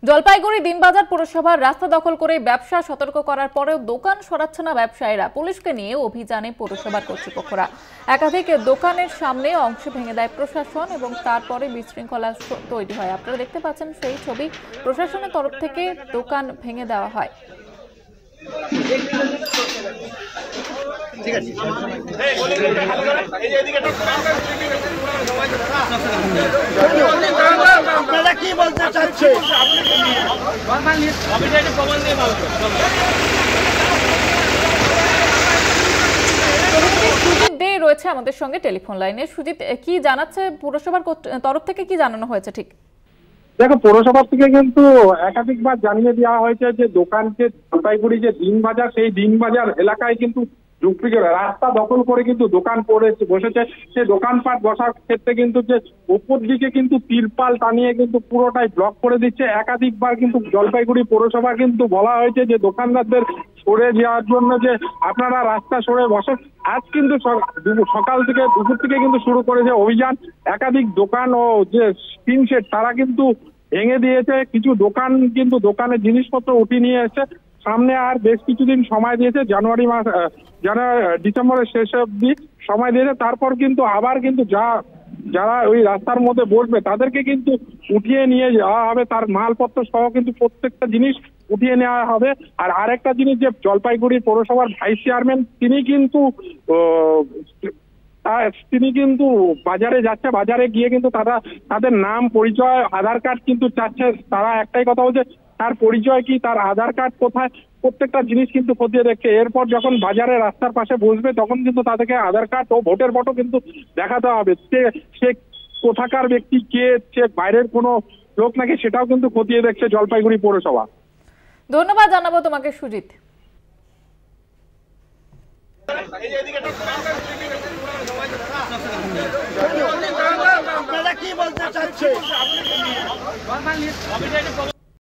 জলপাইগুড়ি দিনবাজার পুরসভার রাস্তা দখল করে ব্যবসা সতর্ক করার পরেও দোকান সরাচ্ছে না ব্যবসায়ীরা। পুলিশকে নিয়ে অভিযানে পৌরসভার কর্তৃপক্ষরা একাধিক দোকানের সামনে অংশ ভেঙে দেয় প্রশাসন এবং তারপরে বিশৃঙ্খলা তৈরি হয়। আপনারা দেখতে পাচ্ছেন সেই ছবি। প্রশাসনের তরফ থেকে দোকান ভেঙে দেওয়া হয়। কি বলতে চাচ্ছে সুজিত দে রয়েছে আমাদের সঙ্গে টেলিফোন লাইনে। সুজিত, কি জানাচ্ছে পুরসভার তরফ থেকে, কি জানানো হয়েছে? ঠিক দেখো, পৌরসভা থেকে কিন্তু একাধিকবার জানিয়ে দেওয়া হয়েছে যে দোকানকে জলপাইগুড়ি যে দিনবাজার, সেই দিনবাজার এলাকায় কিন্তু রাস্তা দখল করে কিন্তু দোকান বসেছে। সেই দোকানপাট বসার ক্ষেত্রে কিন্তু যে উপর দিকে কিন্তু তিরপাল টানিয়ে কিন্তু পুরোটাই ব্লক করে দিচ্ছে। একাধিকবার কিন্তু জলপাইগুড়ি পৌরসভা কিন্তু বলা হয়েছে যে দোকানদারদের সরে যাওয়ার জন্য, যে আপনারা রাস্তা সরে বসেন। আজ কিন্তু সকাল থেকে দুপুর থেকে কিন্তু শুরু করেছে অভিযান। একাধিক দোকান ও যে টিন শেড তারা কিন্তু ভেঙে দিয়েছে। কিছু দোকান কিন্তু দোকানের জিনিসপত্র উঠিয়ে নিয়ে এসেছে। সামনে আর বেশ কিছুদিন সময় দিয়েছে, ডিসেম্বরের শেষ অব্দি সময় দিয়েছে। তারপর কিন্তু আবার কিন্তু যারা ওই রাস্তার মধ্যে বসবে তাদেরকে কিন্তু উঠিয়ে নিয়ে যাওয়া হবে। তার মালপত্র সহ কিন্তু প্রত্যেকটা জিনিস উঠিয়ে নেওয়া হবে। আর আরেকটা জিনিস, যে জলপাইগুড়ি পৌরসভার ভাইস চেয়ারম্যান তিনি কিন্তু বাজারে যাচ্ছে। বাজারে গিয়ে কিন্তু তাদের নাম, পরিচয়, আধার কার্ড কিন্তু চাচ্ছে। তারা একটাই কথা বলছে, তার পরিচয় কি, তার আধার কার্ড কোথায়, প্রত্যেকটা জিনিস কিন্তু খতিয়ে দেখছে। এরপর যখন বাজারে রাস্তার পাশে বসবে তখন কিন্তু তাদেরকে আধার কার্ড ও ভোটের ফটো কিন্তু দেখাতে হবে। সে কোথাকার ব্যক্তি, কে, সে বাইরের কোনো লোক নাকি, সেটাও কিন্তু খতিয়ে দেখছে জলপাইগুড়ি পৌরসভা। ধন্যবাদ জানাবো তোমাকে সুজিত। কি বলতে চাচ্ছে